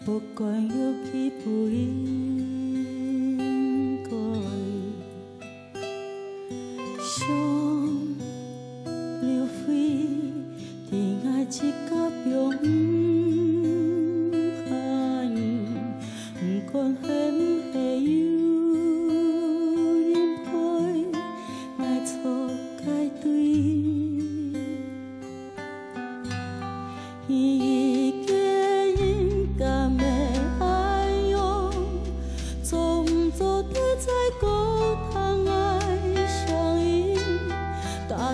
不管有几不应该，想流费在爱一甲中海，不管是不是有人陪，爱错该对。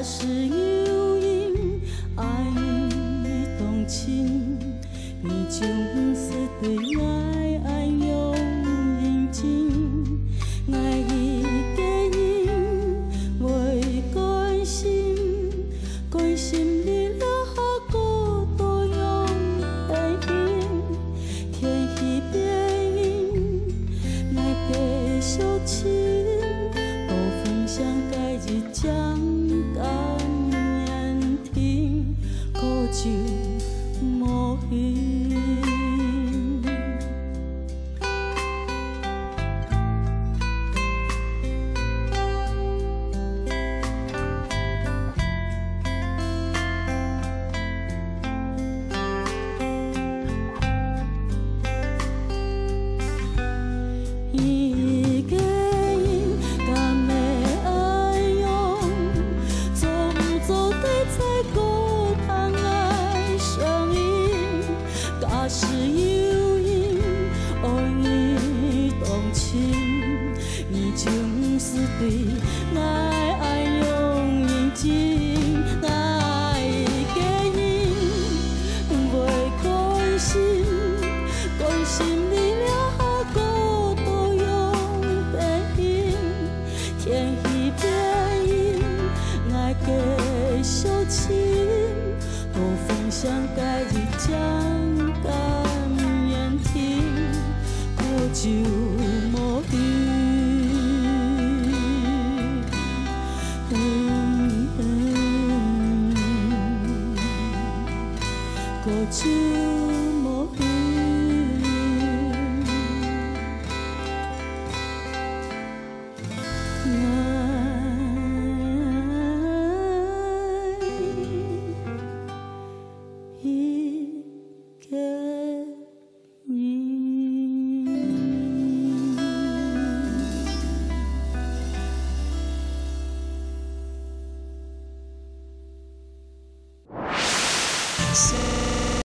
是有因，爱你动情，你就是对爱用认真，爱伊的因袂关心，关心你了还孤独用背影，天气变阴，爱继续亲，无分享该日将。就无影，伊个因敢会爱用，做不做对在过。假使有因，爱你动情，你就是对爱用认真，爱的因袂关心，关心你了还孤独用背影，天气变阴，爱继续亲，无分享该日将。就无影，过就无影。Say